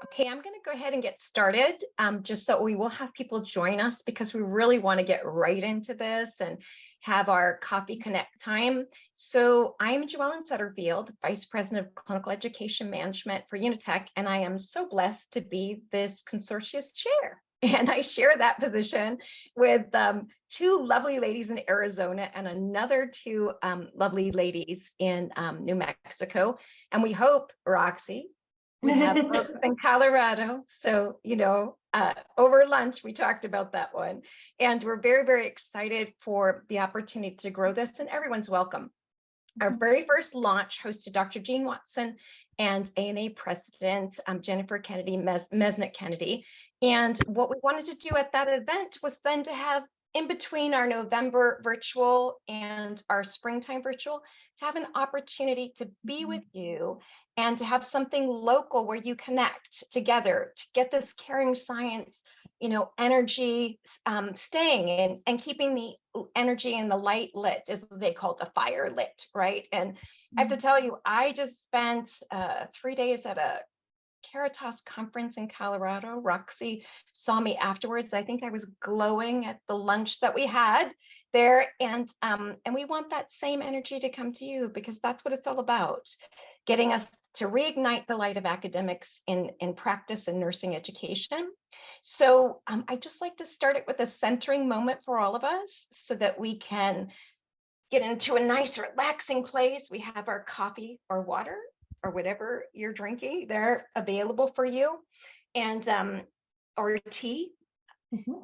Okay, I'm going to go ahead and get started, just so we will have people join us because we really want to get right into this and have our Coffee Connect time. So I'm Joellen Sutterfield, Vice President of Clinical Education Management for Unitech, and I am so blessed to be this consortia's chair. And I share that position with two lovely ladies in Arizona and another two lovely ladies in New Mexico. And we hope, Roxy, we have folks in Colorado. So, over lunch, we talked about that one. And we're very, very excited for the opportunity to grow this, and everyone's welcome. Our very first launch hosted Dr. Jean Watson and ANA President Jennifer Kennedy, Mesnick Kennedy. And what we wanted to do at that event was then to have, in between our November virtual and our springtime virtual, to have an opportunity to be with you and to have something local where you connect together to get this caring science, energy staying and keeping the energy and the light lit, as they call it, the fire lit, right? And I have to tell you, I just spent 3 days at a Caritas conference in Colorado. Roxy saw me afterwards. I think I was glowing at the lunch that we had there, and we want that same energy to come to you, because that's what it's all about, getting us to reignite the light of academics in practice and nursing education. So I'd just like to start it with a centering moment for all of us so that we can get into a nice relaxing place. We have our coffee or water or whatever you're drinking, they're available for you, and or tea,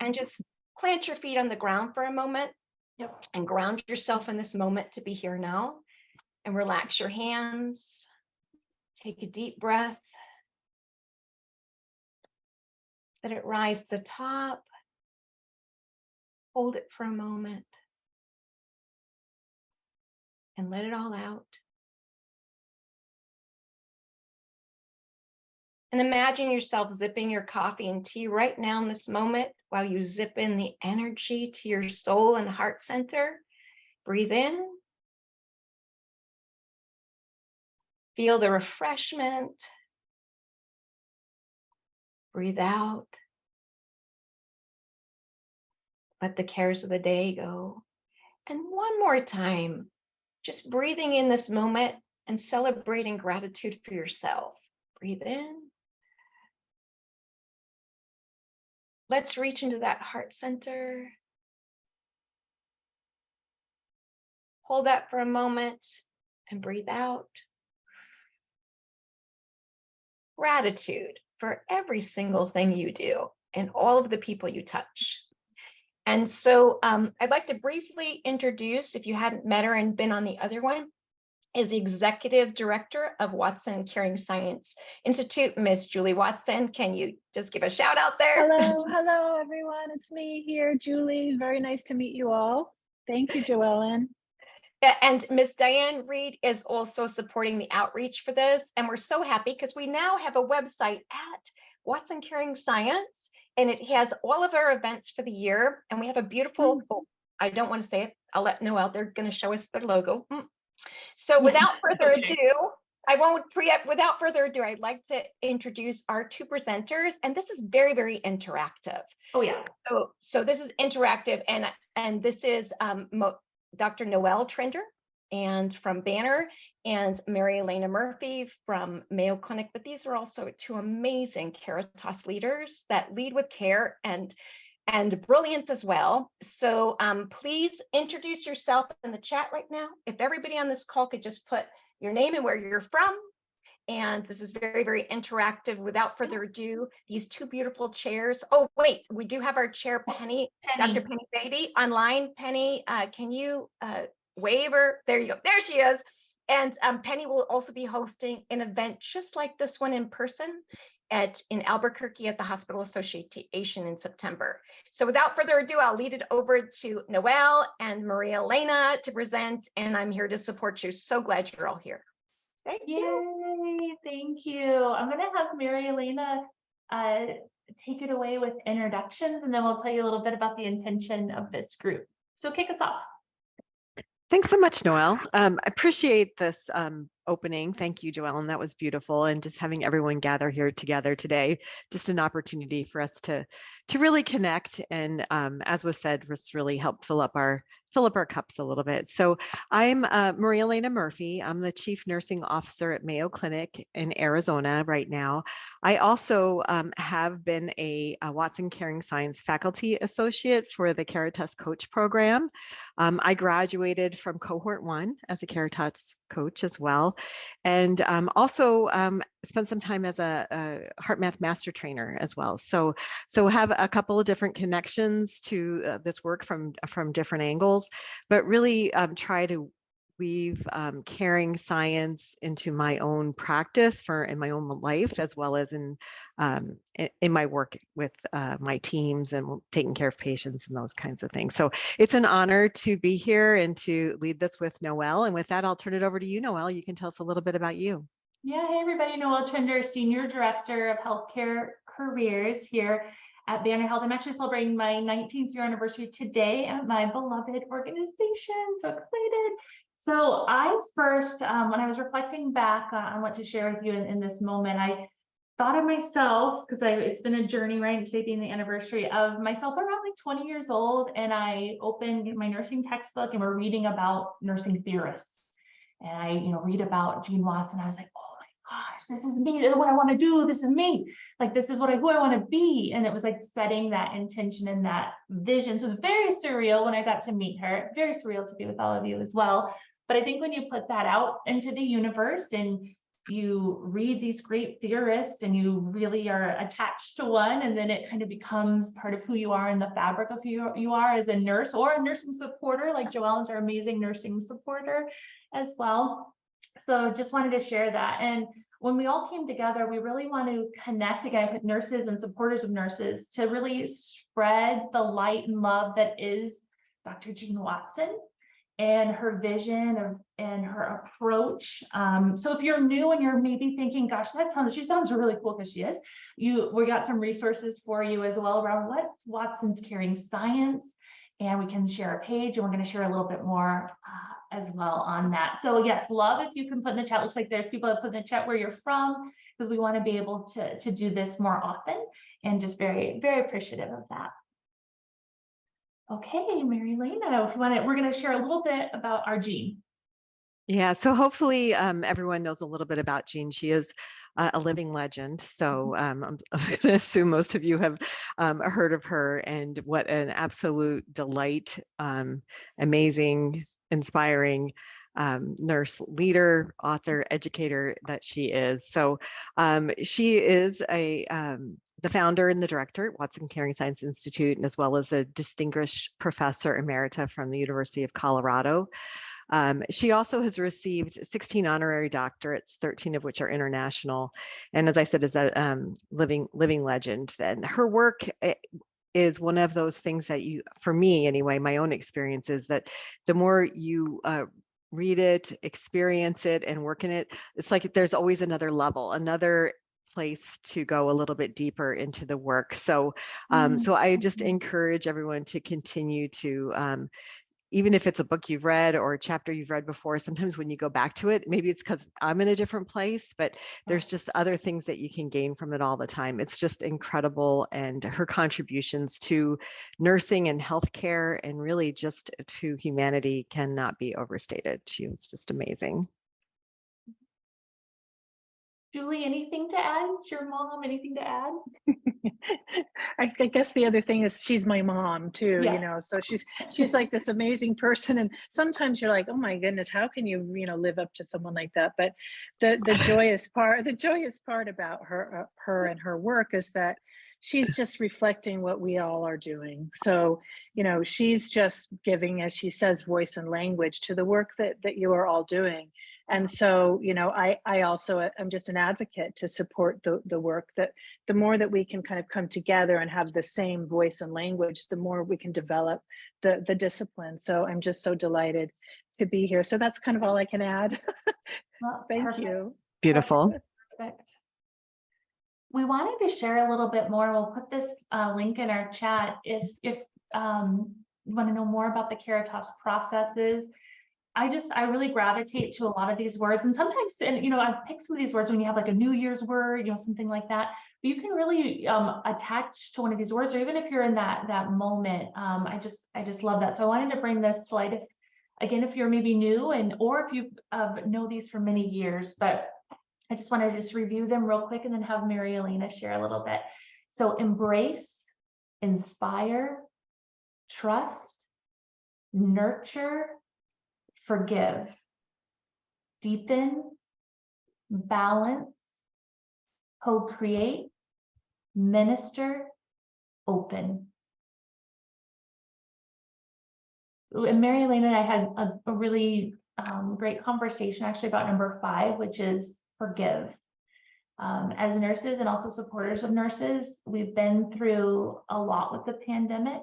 and just plant your feet on the ground for a moment. Yep. And ground yourself in this moment to be here now, and relax your hands. Take a deep breath. Let it rise to the top. Hold it for a moment and let it all out. And imagine yourself zipping your coffee and tea right now in this moment while you zip in the energy to your soul and heart center. Breathe in. Feel the refreshment. Breathe out. Let the cares of the day go. And one more time, just breathing in this moment and celebrating gratitude for yourself. Breathe in. Let's reach into that heart center. Hold that for a moment and breathe out. Gratitude for every single thing you do and all of the people you touch. And so I'd like to briefly introduce, if you hadn't met her and been on the other one, is the Executive Director of Watson Caring Science Institute, Ms. Julie Watson. Can you just give a shout out there? Hello, everyone. It's me here, Julie. Very nice to meet you all. Thank you, Joellen. And Ms. Diane Reed is also supporting the outreach for this. And we're so happy because we now have a website at Watson Caring Science, and it has all of our events for the year. And we have a beautiful, I don't want to say it, I'll let Noelle, they're going to show us their logo. So without further ado, I won't preempt. Without further ado, I'd like to introduce our two presenters, and this is very, very interactive. Oh yeah. So this is interactive, and this is Dr. Noelle Trinder and from Banner, and Marialena Murphy from Mayo Clinic. But these are also two amazing Caritas leaders that lead with care and brilliance as well. So please introduce yourself in the chat right now. If everybody on this call could just put your name and where you're from. And this is very, very interactive. Without further ado, these two beautiful chairs. Oh, wait, we do have our chair, Penny. Dr. Penny Beatty online. Penny, can you wave her? There you go. There she is. And Penny will also be hosting an event just like this one in person in Albuquerque at the Hospital Association in September. So without further ado, I'll lead it over to Noelle and Marialena to present, and I'm here to support you. So glad you're all here. Thank you. Yay, thank you. I'm going to have Marialena take it away with introductions, and then we'll tell you a little bit about the intention of this group. So kick us off. Thanks so much, Noelle. I appreciate this opening. Thank you, Joellen. That was beautiful. And just having everyone gather here together today, just an opportunity for us to really connect. And as was said, just really help fill up our cups a little bit. So I'm Marialena Murphy. I'm the Chief Nursing Officer at Mayo Clinic in Arizona right now. I also have been a Watson Caring Science Faculty Associate for the Caritas Coach Program. I graduated from cohort 1 as a Caritas coach as well, and also spent some time as a heart math master trainer as well. So have a couple of different connections to this work from different angles, but really try to weave caring science into my own practice in my own life, as well as in my work with my teams and taking care of patients and those kinds of things. So it's an honor to be here and to lead this with Noelle. And with that, I'll turn it over to you, Noelle. You can tell us a little bit about you. Yeah, hey everybody, Noelle Trinder, Senior Director of Healthcare Careers here at Banner Health. I'm actually celebrating my 19th year anniversary today at my beloved organization. So excited. So I first, when I was reflecting back on what to share with you in this moment, I thought of myself, because it's been a journey, right? Today being the anniversary of myself around like 20 years old. And I opened my nursing textbook and we're reading about nursing theorists. And I, read about Jean Watson. I was like, oh my gosh, this is me. This is what I want to do. This is me. Like, this is who I want to be. And it was like setting that intention and that vision. So it was very surreal when I got to meet her. Very surreal to be with all of you as well. But I think when you put that out into the universe and you read these great theorists and you really are attached to one, and then it kind of becomes part of who you are in the fabric of who you are as a nurse or a nursing supporter, like Joellen's our amazing nursing supporter as well. So just wanted to share that. And when we all came together, we really want to connect again with nurses and supporters of nurses to really spread the light and love that is Dr. Jean Watson and her vision and her approach. So if you're new and you're maybe thinking, gosh, she sounds really cool, because she is, we got some resources for you as well around what's Watson's Caring Science, and we can share a page, and we're going to share a little bit more as well on that. So yes, love if you can put in the chat. Looks like there's people that put in the chat where you're from, because we want to be able to do this more often, and just very, very appreciative of that. Okay, Marialena, if you want to, we're going to share a little bit about our Jean. Yeah, so hopefully everyone knows a little bit about Jean. She is a living legend. So I'm going to assume most of you have heard of her, and what an absolute delight, amazing, inspiring nurse, leader, author, educator that she is. So she is the founder and the director at Watson Caring Science Institute, and as well as a distinguished professor emerita from the University of Colorado. She also has received 16 honorary doctorates, 13 of which are international. And as I said, is a living legend. And her work is one of those things that for me anyway, my own experience is that the more you read it, experience it, and work in it, it's like there's always another level, another place to go a little bit deeper into the work. So, so I just encourage everyone to continue to, even if it's a book you've read or a chapter you've read before, sometimes when you go back to it, maybe it's because I'm in a different place, but there's just other things that you can gain from it all the time. It's just incredible. And her contributions to nursing and healthcare and really just to humanity cannot be overstated. She was just amazing. Julie, anything to add? It's your mom, anything to add? I guess the other thing is she's my mom too, Yeah. so she's like this amazing person. And sometimes you're like, oh my goodness, how can you, live up to someone like that? But the joyous part about her and her work is that she's just reflecting what we all are doing. So, she's just giving, as she says, voice and language to the work that you are all doing. And so, I also am just an advocate to support the work, that the more that we can kind of come together and have the same voice and language, the more we can develop the discipline. So I'm just so delighted to be here. So that's kind of all I can add. Well, Thank you. Beautiful. Perfect. We wanted to share a little bit more. We'll put this link in our chat if you want to know more about the Caritas processes. I really gravitate to a lot of these words, and sometimes, and I've picked some of these words when you have like a New Year's word, something like that. But you can really attach to one of these words, or even if you're in that moment. I just love that. So I wanted to bring this to light. If you're maybe new, or if you know these for many years, but I just want to just review them real quick and then have Marialena share a little bit. So embrace, inspire, trust, nurture, forgive, deepen, balance, co-create, minister, open. And Marialena and I had a really great conversation actually about number 5, which is forgive. As nurses and also supporters of nurses, we've been through a lot with the pandemic.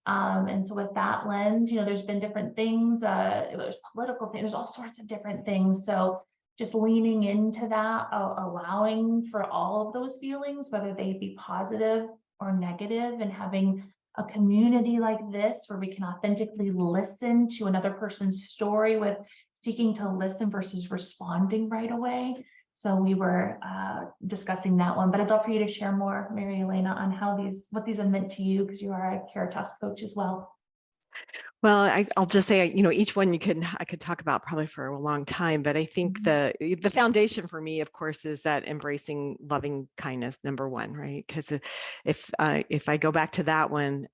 And so with that lens, there's been different things, there's political things, there's all sorts of different things. So just leaning into that, allowing for all of those feelings, whether they be positive or negative, and having a community like this where we can authentically listen to another person's story with seeking to listen versus responding right away. So we were discussing that one, but I'd love for you to share more, Marialena, on what these have meant to you, because you are a Caritas coach as well. Well, I'll just say, each one I could talk about probably for a long time, but I think the foundation for me, of course, is that embracing loving kindness, number one, right? Because if I go back to that one,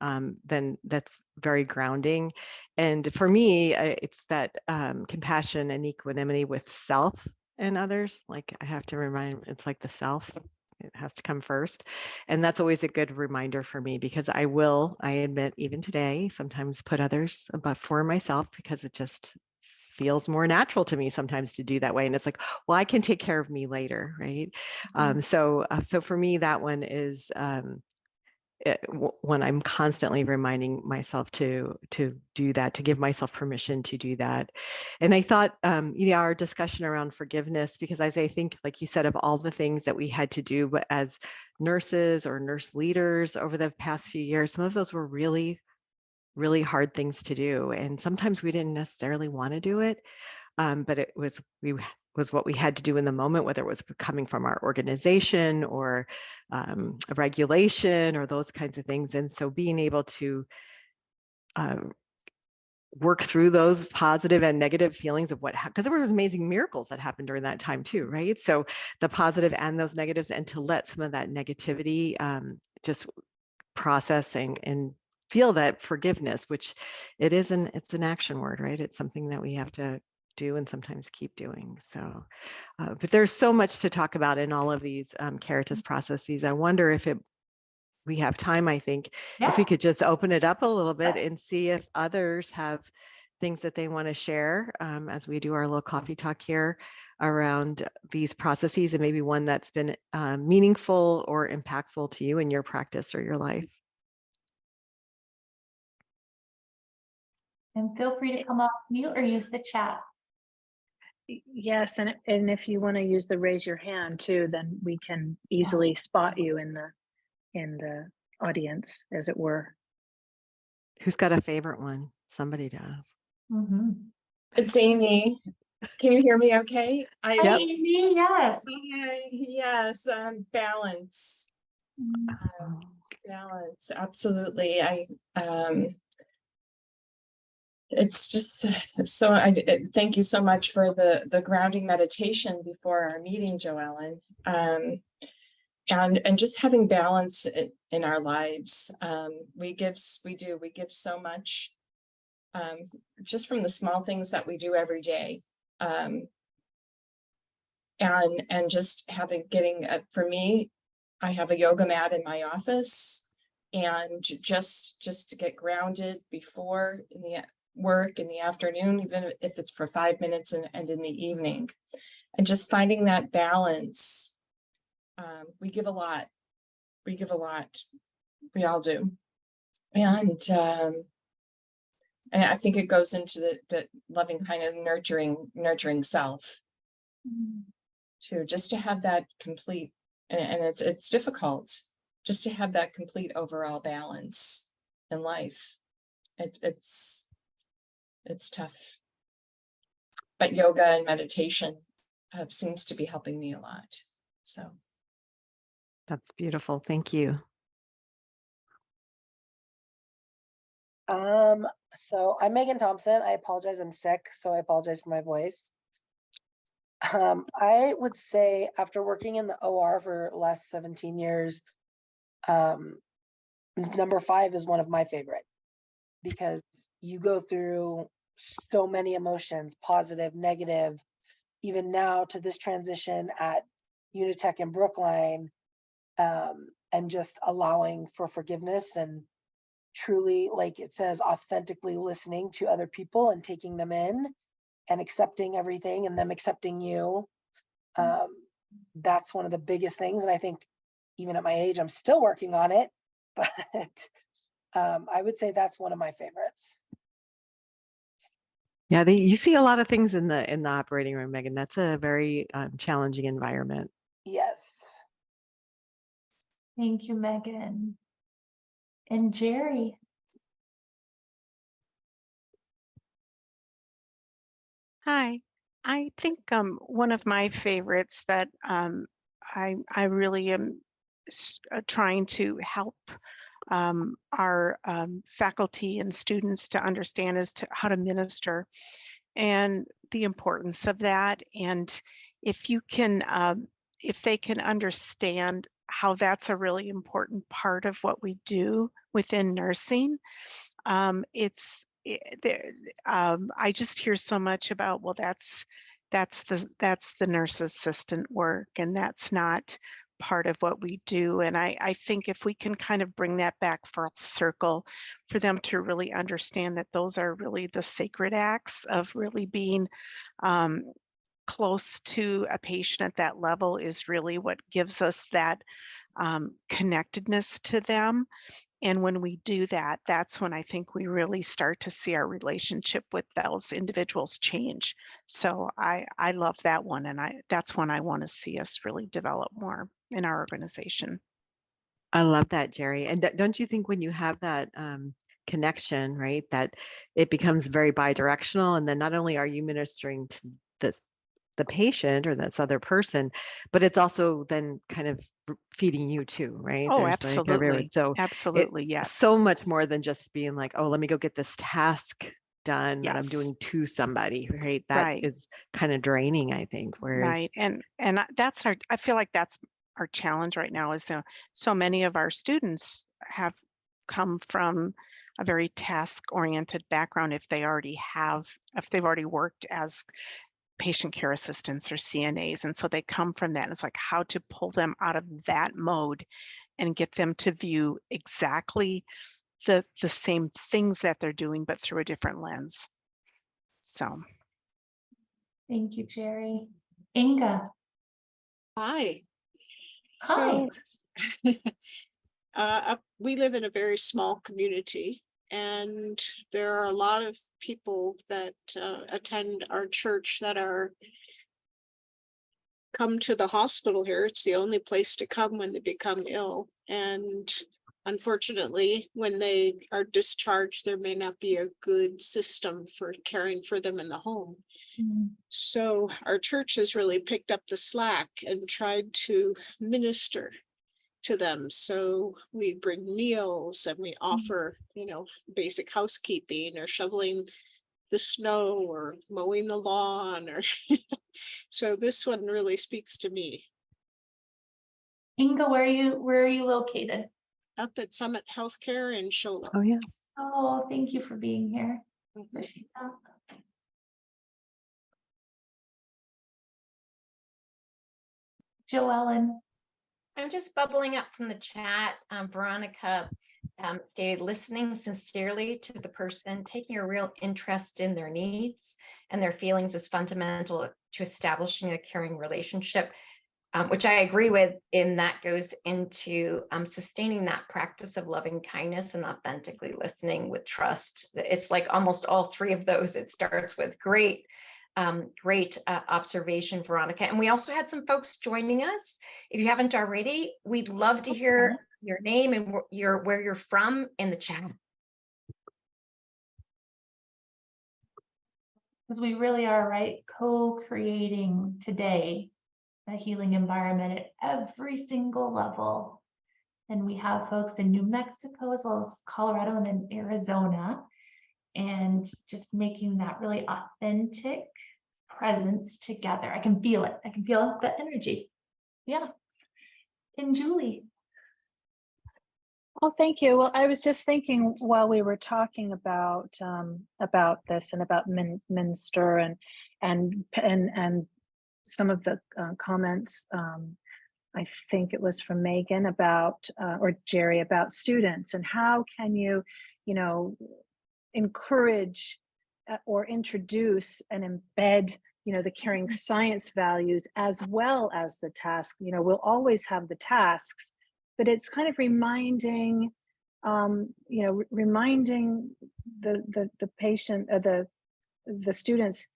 then that's very grounding. And for me, it's that compassion and equanimity with self and others. Like I have to remind, it's like the self. It has to come first. And that's always a good reminder for me, because I admit, even today, sometimes put others before myself, because it just feels more natural to me sometimes to do that way. And it's like, well, I can take care of me later, right? So for me, that one is when I'm constantly reminding myself to do that, to give myself permission to do that. And I thought, our discussion around forgiveness, because as I think, like you said, of all the things that we had to do as nurses or nurse leaders over the past few years, some of those were really, really hard things to do. And sometimes we didn't necessarily want to do it, but it was what we had to do in the moment, whether it was coming from our organization or a regulation or those kinds of things. And so being able to work through those positive and negative feelings of because there were amazing miracles that happened during that time too, right? So the positive and those negatives, and to let some of that negativity just processing and feel that forgiveness, which it's an action word, right? It's something that we have to do and sometimes keep doing. So, but there's so much to talk about in all of these Caritas processes. I wonder if we have time, I think, if we could just open it up a little bit and see if others have things that they want to share as we do our little coffee talk here around these processes, and maybe one that's been meaningful or impactful to you in your practice or your life. And feel free to come off mute or use the chat. Yes, and if you want to use the raise your hand too, then we can easily spot you in the audience, as it were. Who's got a favorite one? Somebody does. It's Amy. Can you hear me okay? Hi, Amy, yes. Yes, balance. Balance, absolutely. It's just so thank you so much for the grounding meditation before our meeting, Joellen. And just having balance in our lives. We give so much, just from the small things that we do every day. And just for me, I have a yoga mat in my office, and just to get grounded before in the work in the afternoon, even if it's for 5 minutes, and in the evening, and just finding that balance. We give a lot. We all do. And I think it goes into the loving kind of nurturing self too, just to have that complete, and it's difficult just to have that complete overall balance in life. It's tough. but yoga and meditation seems to be helping me a lot. So. That's beautiful. Thank you. So I'm Megan Thompson. I apologize, I'm sick, so I apologize for my voice. I would say after working in the OR for the last 17 years, number 5 is one of my favorite, because you go through so many emotions, positive, negative, even now to this transition at Unitech in Brookline, and just allowing for forgiveness and truly, like it says, authentically listening to other people and taking them in and accepting everything and them accepting you. That's one of the biggest things. And I think even at my age, I'm still working on it, but I would say that's one of my favorites. Yeah, you see a lot of things in the operating room, Megan. That's a very challenging environment. Yes. Thank you, Megan. And Jerry. Hi, I think one of my favorites that I really am trying to help our faculty and students to understand is how to minister and the importance of that. And if you can, if they can understand how that's a really important part of what we do within nursing, I just hear so much about, well, that's the nurse assistant work, and that's not part of what we do. And I think if we can kind of bring that back full circle for them to really understand that those are really the sacred acts of really being close to a patient at that level is really what gives us that connectedness to them. And when we do that, that's when I think we really start to see our relationship with those individuals change. So I love that one. And that's one I want to see us really develop more in our organization. I love that, Jerry. And don't you think when you have that connection, right, that it becomes very bi-directional, and then not only are you ministering to the patient or this other person, but it's also then kind of feeding you too, right? Oh, There's absolutely. Like, so absolutely. Yes. So much more than just being like, oh, let me go get this task done that I'm Yes. doing to somebody, right? That Right. is kind of draining, I think. Whereas, right. And that's I feel like that's our challenge right now is so many of our students have come from a very task-oriented background if they've already worked as patient care assistants or CNAs. And so they come from that. And it's like how to pull them out of that mode and get them to view exactly the same things that they're doing, but through a different lens. So. Thank you, Jerry. Inga. Hi. Hi. So we live in a very small community, and there are a lot of people that attend our church that come to the hospital here. It's the only place to come when they become ill. And unfortunately, when they are discharged, there may not be a good system for caring for them in the home. Mm-hmm. So our church has really picked up the slack and tried to minister to them. So we bring meals and we offer, basic housekeeping or shoveling the snow or mowing the lawn or so this one really speaks to me. Inga, where are you located? Up at Summit Healthcare in Shola. oh yeah. Oh, thank you for being here. I appreciate that. Joellen. I'm just bubbling up from the chat. Veronica stated listening sincerely to the person, taking a real interest in their needs and their feelings is fundamental to establishing a caring relationship, which I agree with. And that goes into sustaining that practice of loving kindness and authentically listening with trust. It's like almost all three of those. It starts with great observation, Veronica. And we also had some folks joining us. If you haven't already, we'd love to hear your name and where you're from in the chat. because we really are, right, co-creating today a healing environment at every single level. And we have folks in New Mexico as well as Colorado and then Arizona, and just making that really authentic presence together. I can feel it. I can feel the energy. Yeah. And Julie. Well, thank you. Well, I was just thinking while we were talking about this and about Minster and some of the comments. I think it was from Megan about or Jerry about students, and how can you encourage or introduce and embed the caring science values as well as the task. We'll always have the tasks, but it's kind of reminding reminding the patient, the students,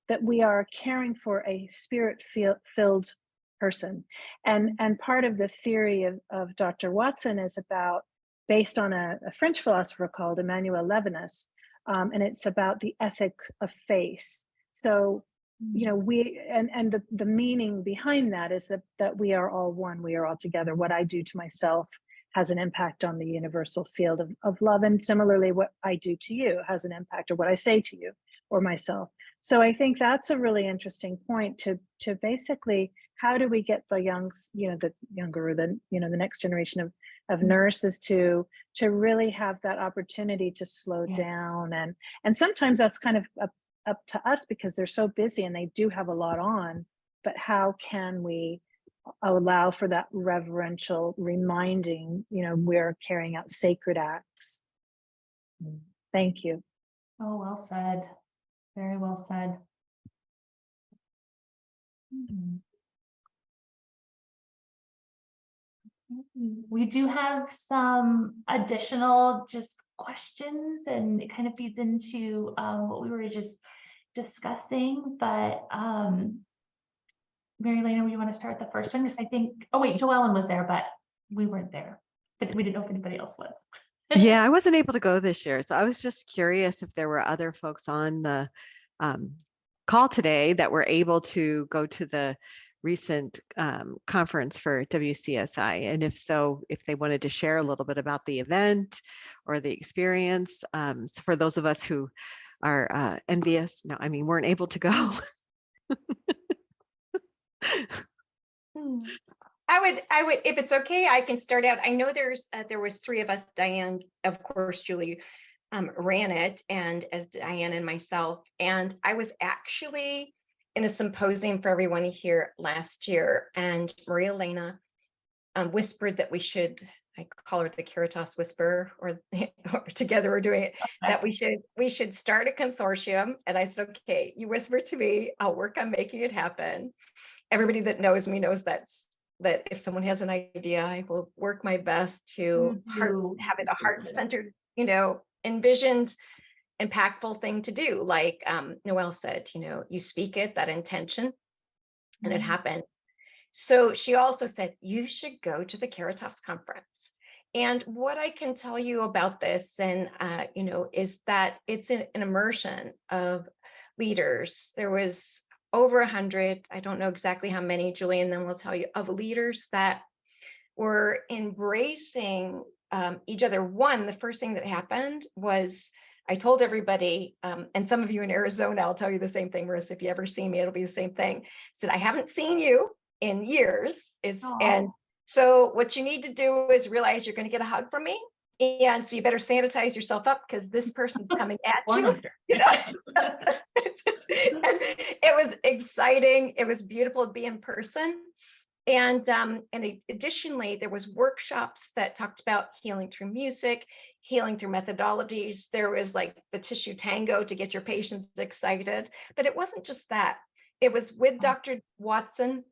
that we are caring for a spirit-filled person. And part of the theory of Dr. Watson is based on a French philosopher called Emmanuel Levinas, and it's about the ethic of faith. So, we and the meaning behind that is that we are all one, we are all together. What I do to myself has an impact on the universal field of love, and similarly, what I do to you has an impact, or what I say to you or myself. So I think that's a really interesting point to basically, how do we get the the younger, the next generation of nurses to really have that opportunity to slow down, and sometimes that's kind of up to us because they're so busy and they do have a lot on, but how can we allow for that reverential reminding, we're carrying out sacred acts. Thank you. Oh, well said. Very well said. We do have some additional just questions, and it kind of feeds into what we were just discussing, but Marialena, you want to start the first one? Because I think, oh wait, Joellen was there, but we weren't there, but we didn't know if anybody else was. Yeah, I wasn't able to go this year, so I was just curious if there were other folks on the call today that were able to go to the recent conference for WCSI, and if so, if they wanted to share a little bit about the event or the experience. So for those of us who are envious, no, I mean, weren't able to go. I would, if it's okay, I can start out. I know there was three of us. Diane, of course, Julie ran it, and as Diane and myself, and I was actually in a symposium for everyone here last year, and Marialena whispered that we should, I call her the Caritas Whisperer, or together we're doing it, that we should start a consortium. And I said, okay, you whisper to me, I'll work on making it happen. Everybody that knows me knows that if someone has an idea, I will work my best to have it a heart-centered, envisioned, impactful thing to do. Like Noelle said, you speak it, that intention, and it happened. So she also said, you should go to the Caritas conference. And what I can tell you about this, and is that it's an immersion of leaders. There was over 100, I don't know exactly how many, Julie, and then we'll tell you, of leaders that were embracing each other. One, the first thing that happened was I told everybody, and some of you in Arizona, I'll tell you the same thing, Marissa, if you ever see me, it'll be the same thing. I said, I haven't seen you in years. And so what you need to do is realize you're going to get a hug from me. And so you better sanitize yourself up because this person's coming at you. It was exciting. It was beautiful to be in person. And additionally, there was workshops that talked about healing through music, healing through methodologies. There was like the tissue tango to get your patients excited. But it wasn't just that. It was with Dr. Watson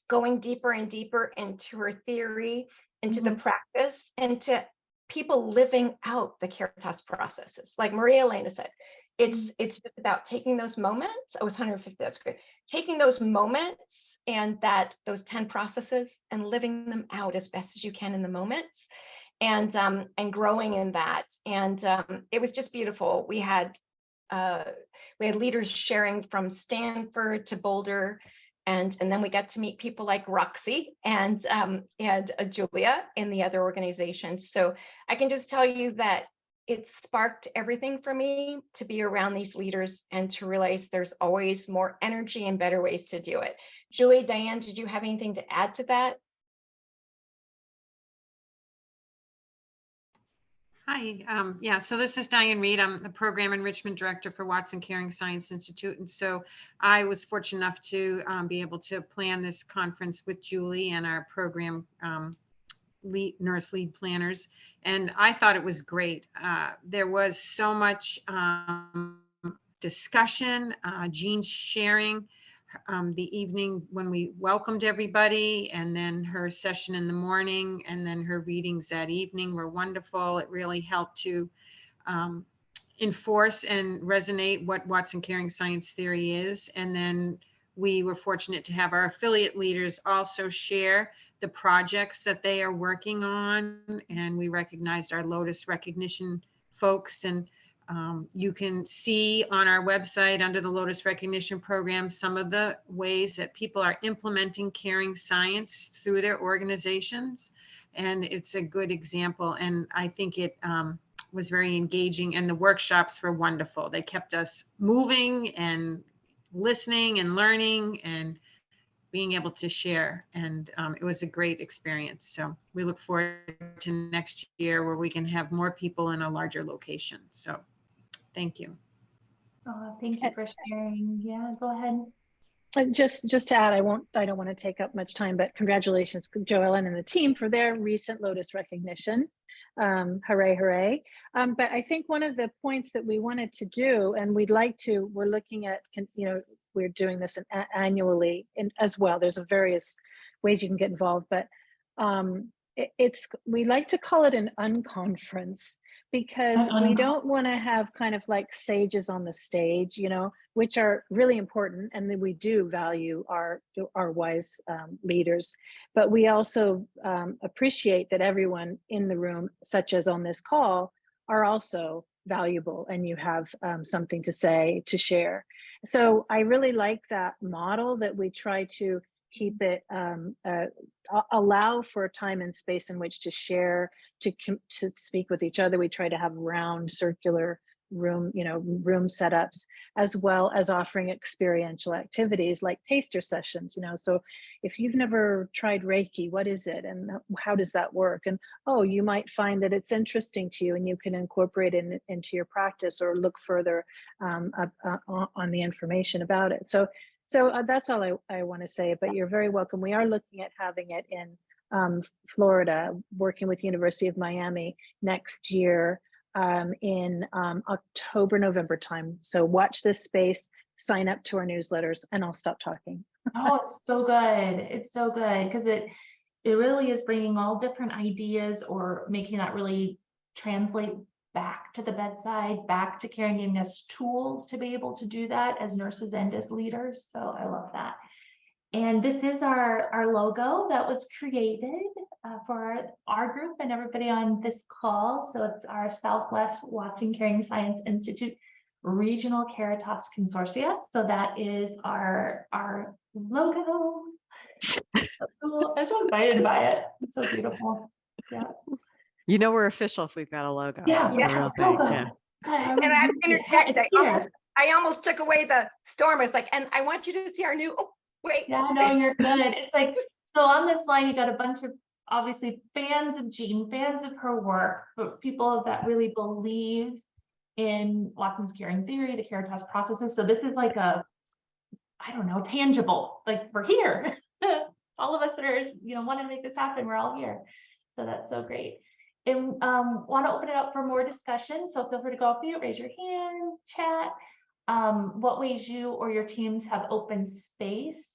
going deeper and deeper into her theory, into the practice, and to people living out the Caritas processes. Like Marialena said, it's just about taking those moments. I was 150, that's great. Taking those moments and those 10 processes and living them out as best as you can in the moments, and growing in that. And it was just beautiful. We had we had leaders sharing from Stanford to Boulder. And then we got to meet people like Roxy and Julia in the other organizations. So I can just tell you that it sparked everything for me to be around these leaders and to realize there's always more energy and better ways to do it. Julie, Diane, did you have anything to add to that? Hi, yeah, so this is Diane Reed. I'm the Program Enrichment Director for Watson Caring Science Institute. And so I was fortunate enough to be able to plan this conference with Julie and our program nurse lead planners. And I thought it was great. There was so much discussion, Jean sharing the evening when we welcomed everybody, and then her session in the morning, and then her readings that evening were wonderful. It really helped to enforce and resonate what Watson Caring Science Theory is. And then we were fortunate to have our affiliate leaders also share the projects that they are working on. And we recognized our Lotus recognition folks, and you can see on our website under the Lotus Recognition Program some of the ways that people are implementing caring science through their organizations. And it's a good example. And I think it was very engaging, and the workshops were wonderful. They kept us moving and listening and learning and being able to share. And it was a great experience. So we look forward to next year where we can have more people in a larger location. So thank you. Oh, thank you for sharing. Yeah, go ahead. Just to add, I don't want to take up much time, but congratulations, Joellen and the team, for their recent Lotus recognition. Hooray, hooray. But I think one of the points that we wanted to do, and we're looking at, we're doing this annually as well. There's various ways you can get involved, but we like to call it an unconference, because we don't want to have kind of like sages on the stage, which are really important, and then we do value our wise leaders, but we also appreciate that everyone in the room, such as on this call, are also valuable, and you have something to say, to share. So I really like that model, that we try to keep it, allow for time and space in which to share, to speak with each other. We try to have round circular room setups, as well as offering experiential activities like taster sessions, so if you've never tried Reiki, what is it and how does that work? And you might find that it's interesting to you, and you can incorporate it into your practice, or look further on the information about it. So that's all I want to say, but you're very welcome. We are looking at having it in Florida, working with University of Miami next year, in October, November time. So watch this space, sign up to our newsletters, and I'll stop talking. Oh, it's so good. It's so good, because it really is bringing all different ideas, or making that really translate back to the bedside, back to caring, giving us tools to be able to do that as nurses and as leaders. So I love that. And this is our logo that was created for our group and everybody on this call. So it's our SouthWest Watson Caring Science Institute Regional Caritas Consortia. So that is our logo. So cool. I'm so excited by it. It's so beautiful. Yeah. We're official if we've got a logo. Yeah. Yeah. And I interject, I almost took away the storm. It's like, and I want you to see our new, wait. Yeah, no, you're good. It's like, so on this line, you got a bunch of obviously fans of Jean, fans of her work, but people that really believe in Watson's caring theory, the Caritas processes. So this is like tangible, like we're here. All of us that are, want to make this happen, we're all here. So that's so great. And want to open it up for more discussion. So feel free to go up mute, raise your hand, chat. What ways you or your teams have open space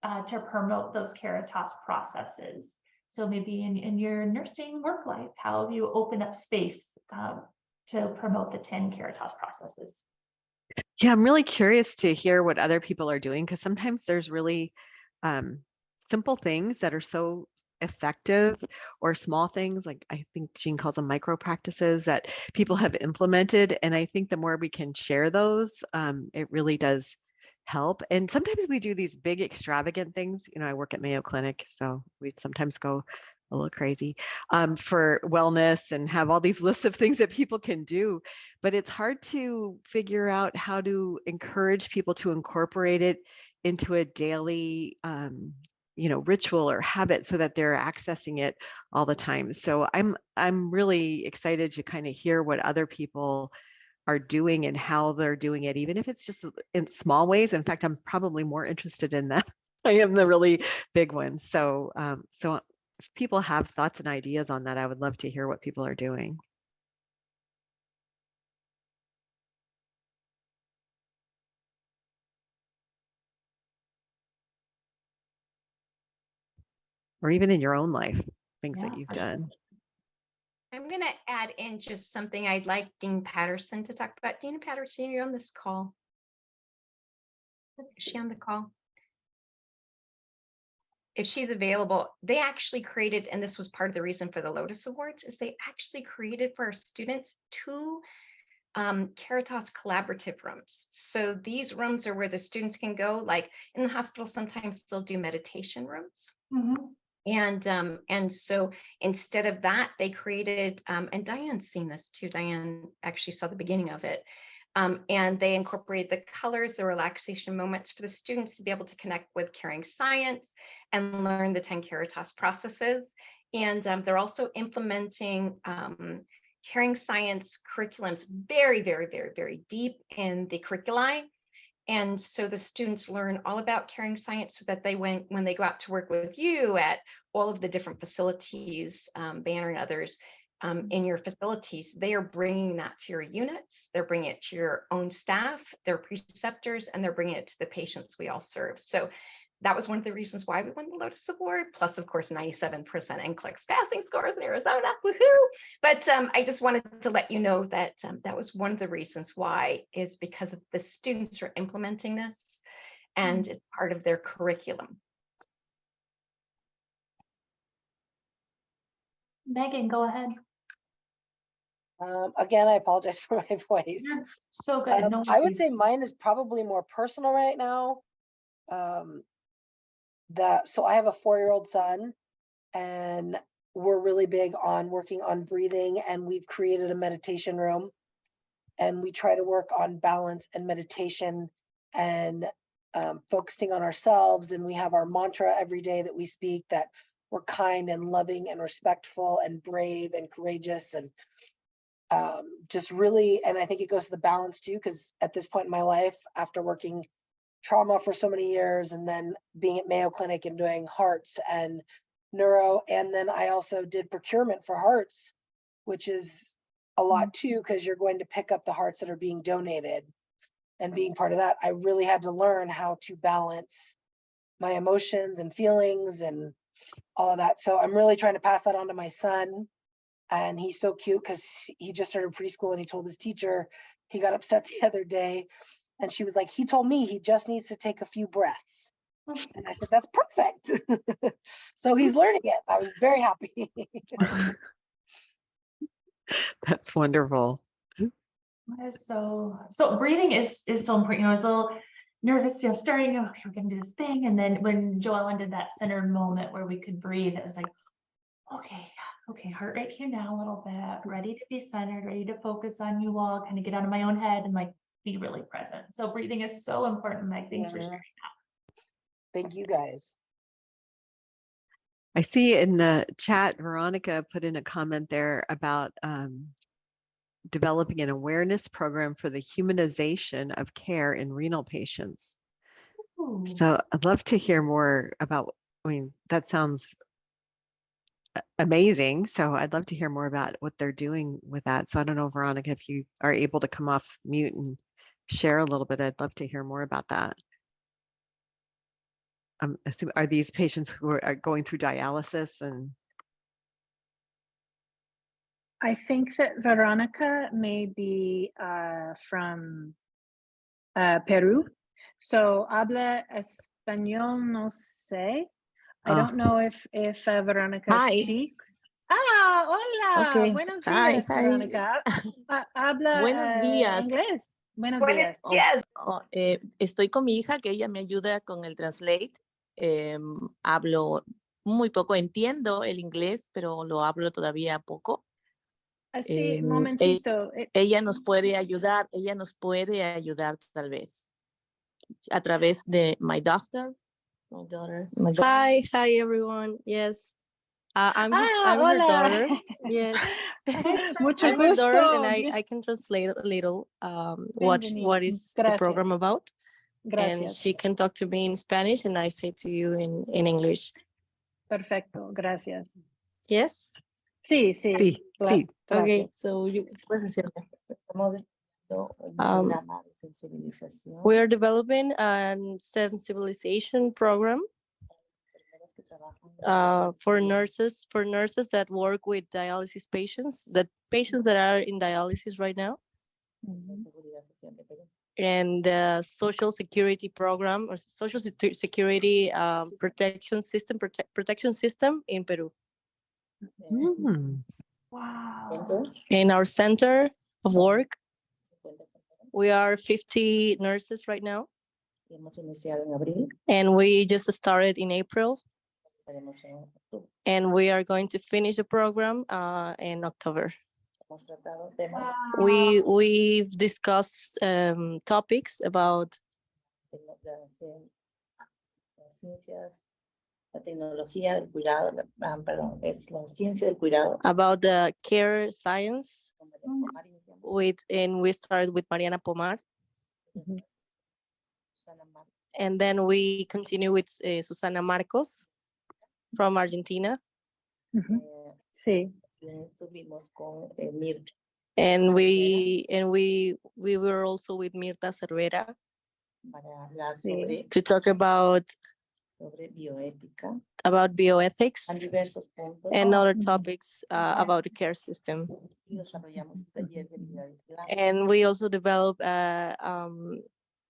to promote those Caritas processes? So maybe in your nursing work life, how have you opened up space to promote the 10 Caritas processes? Yeah, I'm really curious to hear what other people are doing, because sometimes there's really simple things that are so effective or small things, like I think Jean calls them micro practices that people have implemented. And I think the more we can share those, it really does help. And sometimes we do these big extravagant things. I work at Mayo Clinic, so we sometimes go a little crazy for wellness and have all these lists of things that people can do. But it's hard to figure out how to encourage people to incorporate it into a daily ritual or habit so that they're accessing it all the time. So I'm really excited to kind of hear what other people are doing and how they're doing it, even if it's just in small ways. In fact, I'm probably more interested in that. I am the really big ones. So if people have thoughts and ideas on that, I would love to hear what people are doing. Or even in your own life, things that you've done. I'm going to add in just something I'd like Dean Patterson to talk about. Dean Patterson, are you on this call? Is she on the call? If she's available, they actually created, and this was part of the reason for the Lotus Awards, is they actually created for our students 2 Caritas collaborative rooms. So these rooms are where the students can go, like in the hospital, sometimes they'll do meditation rooms. And so instead of that, they created, and Diane's seen this too. Diane actually saw the beginning of it. And they incorporated the colors, the relaxation moments for the students to be able to connect with caring science and learn the 10 Caritas processes. And they're also implementing caring science curriculums very, very, very, very deep in the curriculi. And so the students learn all about caring science so that when they go out to work with you at all of the different facilities, Banner and others, in your facilities, they are bringing that to your units, they're bringing it to your own staff, their preceptors, and they're bringing it to the patients we all serve. So that was one of the reasons why we won the Lotus Award, plus of course 97% NCLEX passing scores in Arizona, woohoo! But I just wanted to let you know that that was one of the reasons why, is because of the students are implementing this and it's part of their curriculum. Megan, go ahead. Again, I apologize for my voice. You're so good. No I would worries. say mine is probably more personal right now. So I have a 4-year-old son, and we're really big on working on breathing, and we've created a meditation room, and we try to work on balance and meditation and focusing on ourselves. And we have our mantra every day that we speak, that we're kind and loving and respectful and brave and courageous, and just really, and I think it goes to the balance too, because at this point in my life, after working trauma for so many years and then being at Mayo Clinic and doing hearts and neuro, and then I also did procurement for hearts, which is a lot too, because you're going to pick up the hearts that are being donated. And being part of that, I really had to learn how to balance my emotions and feelings and all of that. So I'm really trying to pass that on to my son. And he's so cute because he just started preschool, and he told his teacher, he got upset the other day, and she was like, he told me he just needs to take a few breaths. And I said, that's perfect. So he's learning it. I was very happy. That's wonderful. That is so breathing is so important. I was a little nervous, starting, okay, we're gonna do this thing. And then when Joellen did that centered moment where we could breathe, it was like, okay, heart rate came down a little bit, ready to be centered, ready to focus on you all, kind of get out of my own head and like be really present. So breathing is so important, Meg. Thanks for sharing that. Thank you guys. I see in the chat, Veronica put in a comment there about developing an awareness program for the humanization of care in renal patients. Ooh. So I'd love to hear more about, that sounds amazing. So I'd love to hear more about what they're doing with that. So I don't know, Veronica, if you are able to come off mute and share a little bit, I'd love to hear more about that. Are these patients who are going through dialysis? And I think that Veronica may be from Peru. So habla español, no sé. I don't know if Veronica Hi. speaks. Ah, hola. Okay. Buenos Hi, días, hi. Veronica. Habla Buenos días. inglés. Buenos Buenos días. días. Estoy con mi hija que ella me ayuda con el translate. Hablo muy poco, entiendo el inglés, pero lo hablo todavía poco. Así, Em, momentito. Ella nos puede ayudar tal vez a través de my daughter. Hi, everyone. Yes, I'm her Hola. daughter. Yes, Mucho I'm her daughter, and gusto. I can translate a little what Bienvenida. is the Gracias. program about, and Gracias. she can talk to me in Spanish, and I say to you in English. Perfecto. Gracias. Yes. Sí, sí. Sí, sí. Okay. Gracias. So Puedes decirme, estamos desarrollando un Um, programa de sensibilización we are developing a sensibilization program enfermeras que trabajan for nurses that work with dialysis patients, that are in dialysis right now, en seguridad social de Perú. and the social security program or social security protection system in Peru. Mm. Wow. In our center of work, we are 50 nurses right now, Y hemos iniciado en abril, and we just started in April, estaremos en octubre. and we are going to finish the program in October. Hemos tratado temas We've discussed topics about de las ciencias, la tecnología del cuidado, perdón, es la ciencia del cuidado. about the care science Con Mariana Pomar iniciamos. and we started with Mariana Pomar, Susana Mar- and then we continue with Susana Marcos from Argentina, Ujú. eh, Sí. también subimos con Mirta and we were also with Mirta Cervera para hablar Sí. to talk about sobre bioética bioethics en diversos puntos. and other Mhm. topics about the care system. Y desarrollamos un taller de vida vigilancia. And we also develop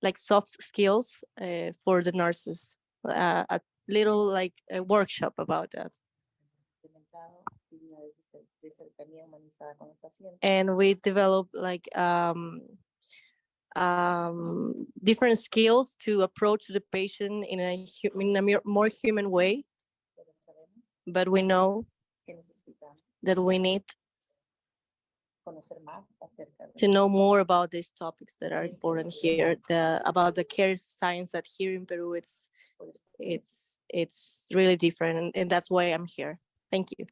like soft skills for the nurses, a little like a workshop about that. Implementado actividades de cercanía humanizada con el paciente. And we develop like different skills to approach the patient in a more human way. Pero sabemos But we know que necesitamos that we need conocer más acerca de to know more about these topics that are important here. About the care science that here in Peru it's really different, and that's why I'm here. Thank you.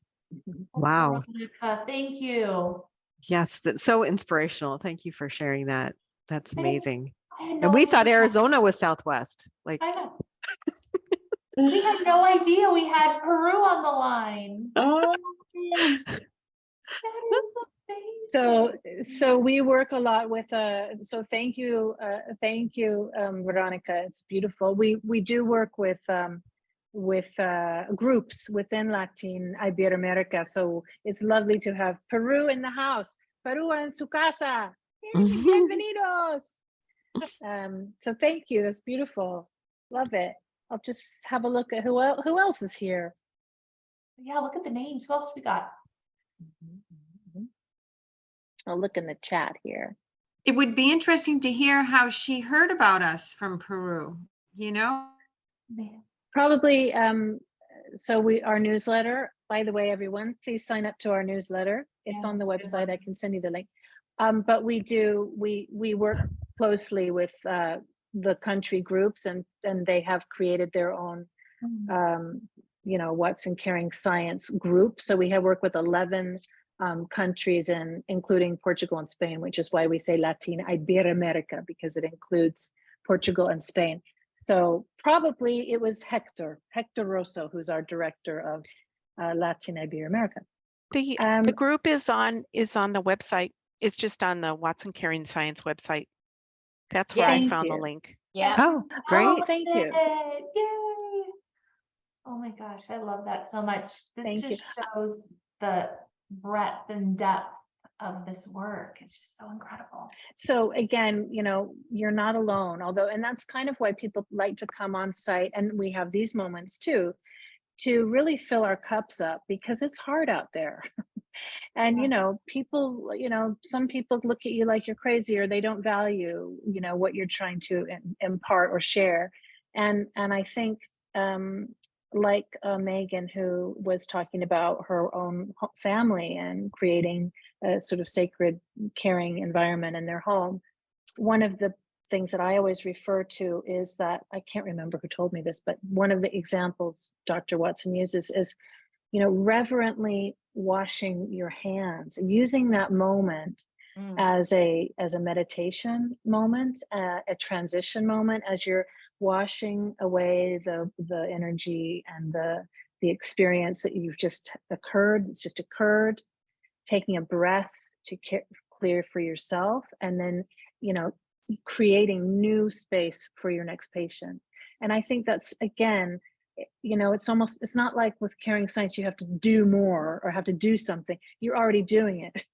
Wow. Veronica, thank you. Yes, that's so inspirational. Thank you for sharing that. That's I- amazing. I had And no we thought idea. Arizona was Southwest. Like, I know. We had no idea we had Peru on the line. Oh, That is amazing. So we work a lot with so thank you Veronica, it's beautiful. We do work with groups within Latin Iberoamerica, so it's lovely to have Peru in the house. Peru en su casa. Bienvenidos. So thank you, that's beautiful, love it. I'll just have a look at who else is here. Yeah, look at the names. Who else we got? I'll look in the chat here. It would be interesting to hear how she heard about us from Peru, you know? Man. Probably, so our newsletter, by the way, everyone, please sign up to our newsletter. It's Yeah, on the that's a good website. I can send you the link. But we work closely with the country groups, and they have created their own, Watson Caring Science group. So we have worked with 11 countries, and including Portugal and Spain, which is why we say Latin Iberoamerica, because it includes Portugal and Spain. So probably it was Hector Rosso, who's our director of Latin Iberoamerica. The group is on the website. It's just on the Watson Caring Science website. That's where I Thank found the you. link. Yeah. oh, great. Thank you. Yay. Oh my gosh, I love that so much. This Thank just shows the breadth and depth of this work. It's just so incredible. So again, you're not alone, and that's kind of why people like to come on site, and we have these moments too. to really fill our cups up, because it's hard out there. And, you know, people, you know, some people look at you like you're crazy, or they don't value, you know, what you're trying to impart or share. And I think, like Megan, who was talking about her own family and creating a sort of sacred, caring environment in their home. One of the things that I always refer to is that, I can't remember who told me this, but one of the examples Dr. Watson uses is, you know, reverently washing your hands, using that moment as a meditation moment, a transition moment, as you're washing away the energy and the experience that you've just occurred, taking a breath to clear for yourself, and then, you know, creating new space for your next patient. And I think that's, again, you know, it's not like with caring science, you have to do more or have to do something. You're already doing it,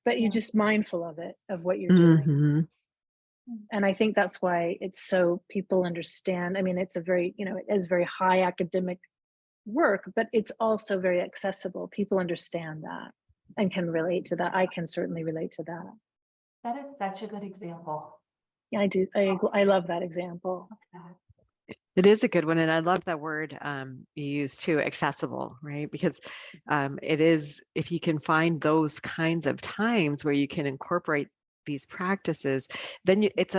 but you're just mindful of it, of what you're doing. And I think that's why it's so people understand. I mean, it's a very, you know, it is very high academic work, but it's also very accessible. People understand that and can relate to that. I can certainly relate to that. That is such a good example. Yeah, I do. I love that example. It is a good one. And I love that word you use too, accessible, right? Because it is, if you can find those kinds of times where you can incorporate these practices, then it's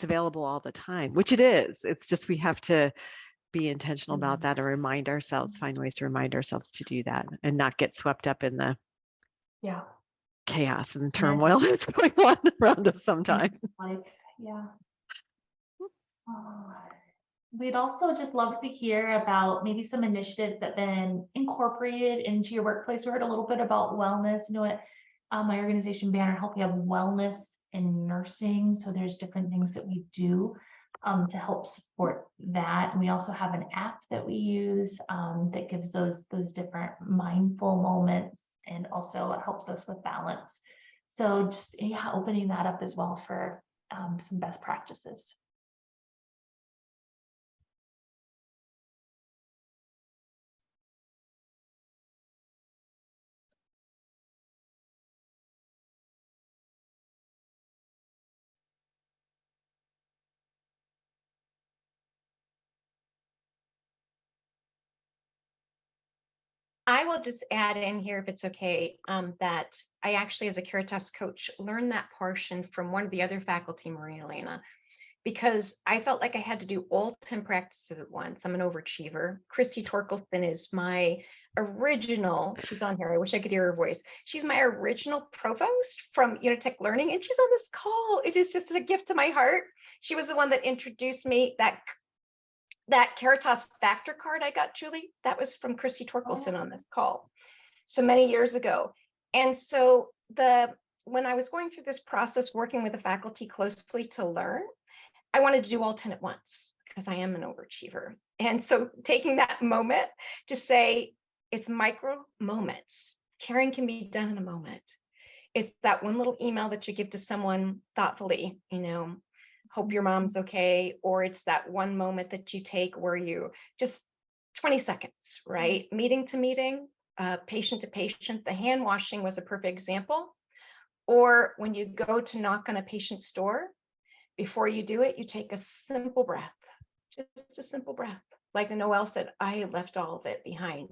available all the time, which it is. It's just, we have to be intentional about that and remind ourselves, find ways to remind ourselves to do that and not get swept up in the chaos and turmoil that's going on around us sometimes. We'd also just love to hear about maybe some initiatives that have been incorporated into your workplace. We heard a little bit about wellness. You know what, my organization, Banner Health, we have wellness in nursing. So there's different things that we do to help support that. And we also have an app that we use that gives those different mindful moments, and also helps us with balance. So just opening that up as well for some best practices. I will just add in here, if it's okay, that I actually, as a Caritas coach, learned that portion from one of the other faculty, Marialena, because I felt like I had to do all 10 practices at once. I'm an overachiever. Christy Torkelson is my original, she's on here, I wish I could hear her voice. She's my original provost from Unitech Learning, and she's on this call. It is just a gift to my heart. She was the one that introduced me, that Caritas Factor card I got, Julie, that was from Christy Torkelson on this call so many years ago. And so when I was going through this process, working with the faculty closely to learn, I wanted to do all 10 at once because I am an overachiever. And so taking that moment to say, it's micro moments. Caring can be done in a moment. It's that one little email that you give to someone thoughtfully, you know, hope your mom's okay, or it's that one moment that you take where you just 20 seconds, right? Meeting to meeting, patient to patient. The hand washing was a perfect example. Or when you go to knock on a patient's door, before you do it, you take a simple breath, just a simple breath. Like Noelle said, I left all of it behind.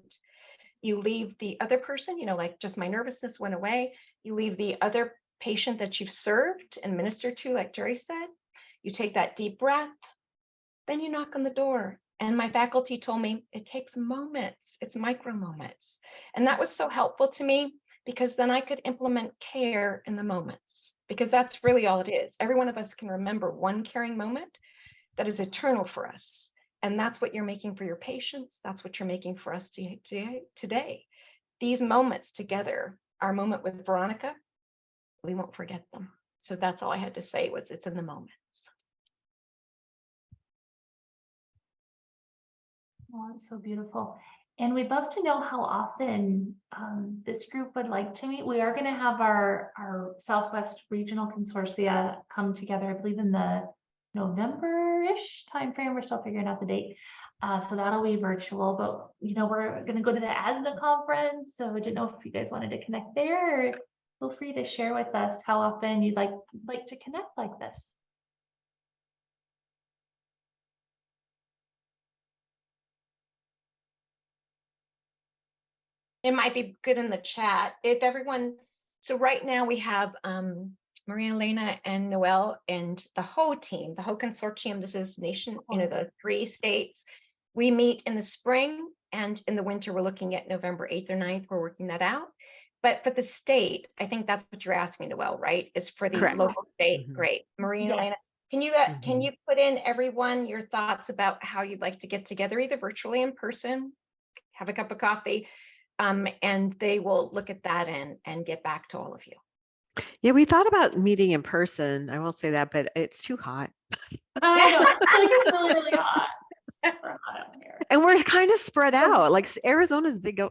You leave the other person, you know, like just my nervousness went away. You leave the other patient that you've served and ministered to, like Jerry said. You take that deep breath, then you knock on the door. And my faculty told me it takes moments, it's micro moments. And that was so helpful to me because then I could implement care in the moments, because that's really all it is. Every one of us can remember one caring moment that is eternal for us. And that's what you're making for your patients. That's what you're making for us today. These moments together, our moment with Veronica, we won't forget them. So that's all I had to say was it's in the moments. Oh, it's so beautiful. And we'd love to know how often this group would like to meet. We are going to have our Southwest Regional Consortia come together, I believe in the November-ish timeframe. We're still figuring out the date. So that'll be virtual, but we're going to go to the ASNA conference. So I didn't know if you guys wanted to connect there. Or feel free to share with us how often you'd like to connect like this. It might be good in the chat if everyone. So right now we have Marialena and Noelle and the whole team, the whole consortium. This is nation, the 3 states. We meet in the spring, and in the winter we're looking at November 8th or 9th. We're working that out. But for the state, I think that's what you're asking, Noelle, right? Is for the Correct. local state. Mm-hmm. Great. Marialena, Yes. can you put in everyone your thoughts about how you'd like to get together, either virtually, in person, have a cup of coffee, and they will look at that and get back to all of you. Yeah, we thought about meeting in person. I will say that, but it's too hot. I know. It's really, really hot. It's super hot out here. And we're kind of spread out. Like Arizona's big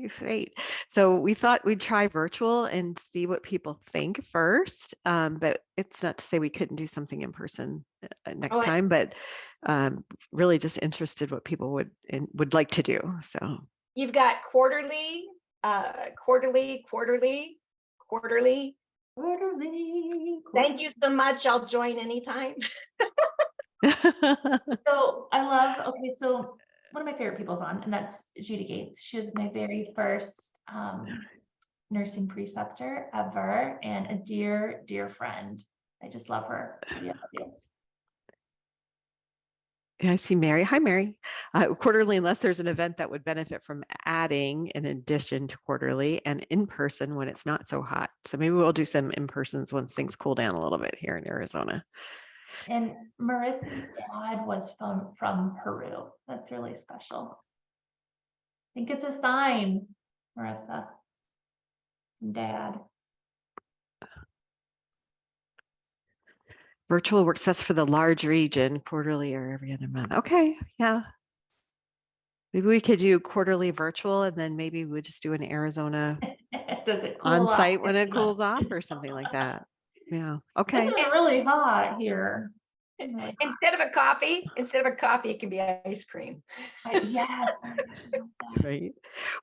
state. So we thought we'd try virtual and see what people think first. But it's not to say we couldn't do something in person next time, but really just interested what people would like to do. So you've got quarterly. Thank you so much. I'll join anytime. So I love, so one of my favorite people's on, and that's Judy Gates. She was my very first nursing preceptor ever, and a dear, dear friend. I just love her. Judy, I love you. I see Mary. Hi, Mary. Quarterly, unless there's an event that would benefit from adding in addition to quarterly, and in person when it's not so hot. So maybe we'll do some in persons once things cool down a little bit here in Arizona. And Marissa's dad was from Peru. That's really special. I think it's a sign, Marissa. Dad. Virtual works best for the large region, quarterly or every other month. Okay, yeah. Maybe we could do quarterly virtual, and then maybe we'll just do an Arizona Does it cool on off site when it this cools month? off or something like that. Yeah, okay. It's really hot here. Instead of a coffee, it can be ice cream. Yes. Right.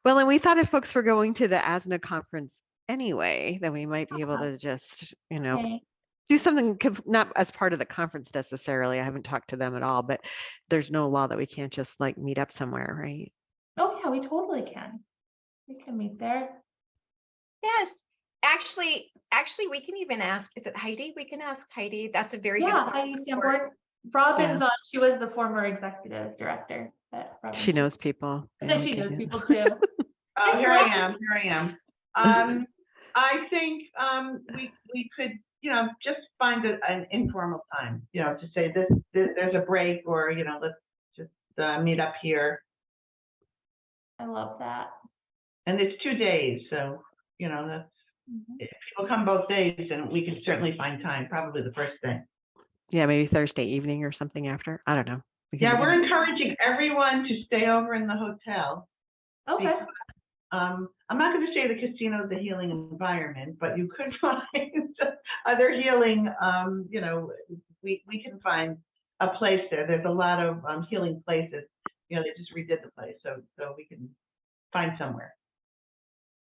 Well, and we thought if folks were going to the ASNA conference anyway, then we might be able to just, do something not as part of the conference necessarily. I haven't talked to them at all, but there's no law that we can't just like meet up somewhere, right? Oh yeah, we totally can. We can meet there. Yes. Actually, we can even ask, is it Heidi? We can ask Heidi. That's a very good Heidi Sanborn. Robin's on, she was the former executive director. She knows people. Yeah, she knows people too. Oh, here I am. I think we could, just find an informal time, to say this there's a break, or, let's just meet up here. I love that. And it's 2 days, so, that's, if people come both days, then we can certainly find time, probably the first day. Yeah, maybe Thursday evening or something after. I don't know. We're encouraging everyone to stay over in the hotel. Okay. Because, I'm not going to say the casino is a healing environment, but you could find other healing, we can find a place there. There's a lot of healing places. They just redid the place, so we can find somewhere.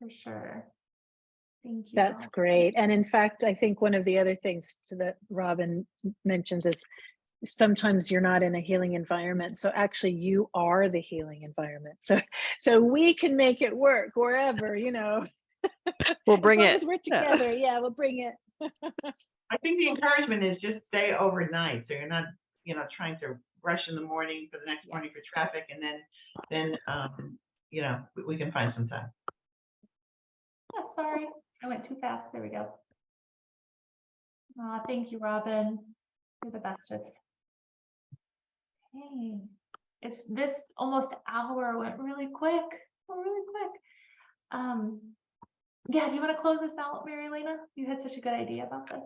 For sure. Thank you. That's great. And in fact, I think one of the other things that Robin mentions is sometimes you're not in a healing environment. So actually you are the healing environment. So we can make it work wherever, We'll bring it. As we're together. Yeah, we'll bring it. I think the encouragement is just stay overnight. So you're not, trying to rush in the morning for the next morning for traffic. And then we can find some time. Oh, sorry. I went too fast. There we go. Thank you, Robin. You're the bestest. Hey, it's this almost hour went really quick. Yeah, do you want to close this out, Marialena? You had such a good idea about this.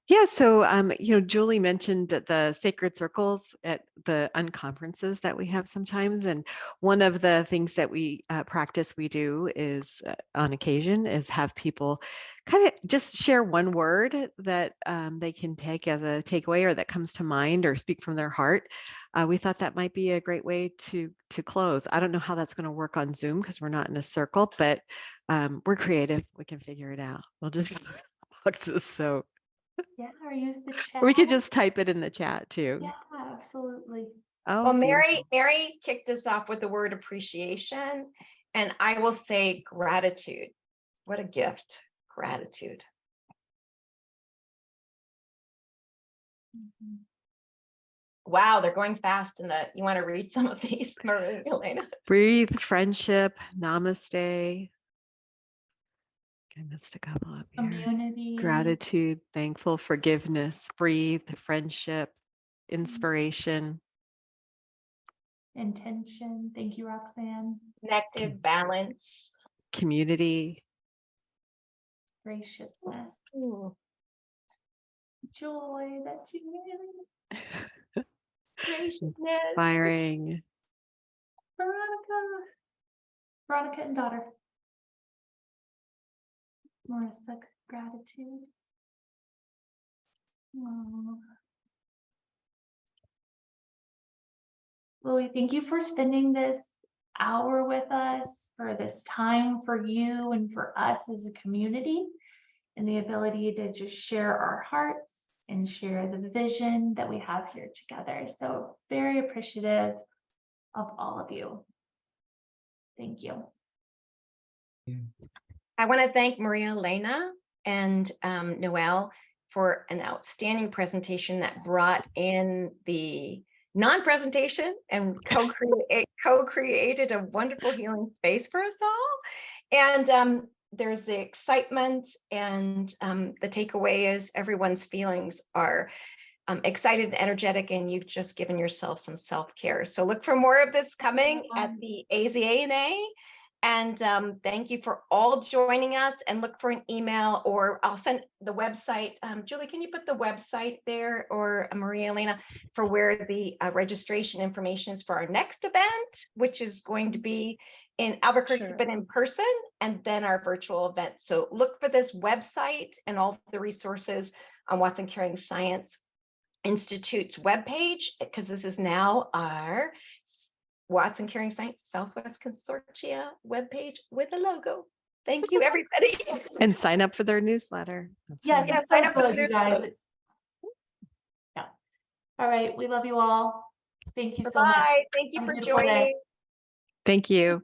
Yeah, so Julie mentioned the sacred circles at the unconferences that we have sometimes, and one of the things that we practice we do is on occasion is have people kind of just share one word that they can take as a takeaway or that comes to mind or speak from their heart. We thought that might be a great way to close. I don't know how that's going to work on Zoom because we're not in a circle, but we're creative. We can figure it out. We'll just boxes so. Yeah, or use the chat. We could just type it in the chat too. Yeah, absolutely. Oh, Well, beautiful. Mary kicked us off with the word appreciation, and I will say gratitude. What a gift, gratitude. Wow, they're going fast in the, you want to read some of these, Marialena? Breathe, friendship, namaste. I missed a couple up here. Community. Gratitude, thankful, forgiveness, breathe, friendship, inspiration. Intention. Thank you, Roxanne. Connected, balance. Community. Graciousness. Ooh. Joy. That's you. Graciousness. Inspiring. Veronica and daughter. Marissa, gratitude. Aww. Louie, thank you for spending this hour with us, for this time for you and for us as a community, and the ability to just share our hearts and share the vision that we have here together. So very appreciative of all of you. Thank you. I want to thank Marialena and Noelle for an outstanding presentation that brought in the non-presentation and co-created a wonderful healing space for us all. And there's the excitement, and the takeaway is everyone's feelings are excited and energetic, and you've just given yourself some self-care. So look for more of this coming at the AZANA. And thank you for all joining us, and look for an email, or I'll send the website. Julie, can you put the website there, or Marialena, for where the registration information is for our next event, which is going to be in Albuquerque, Sure. but in person, and then our virtual event. So look for this website and all the resources on Watson Caring Science Institute's webpage, because this is now our Watson Caring Science SouthWest Consortia webpage with a logo. Thank you, everybody. And sign up for their newsletter. That's Yes, right. it's so good, you guys. Yeah. All right, we love you all. Thank you so much. Bye. Thank you Have a for beautiful day. joining. Thank you.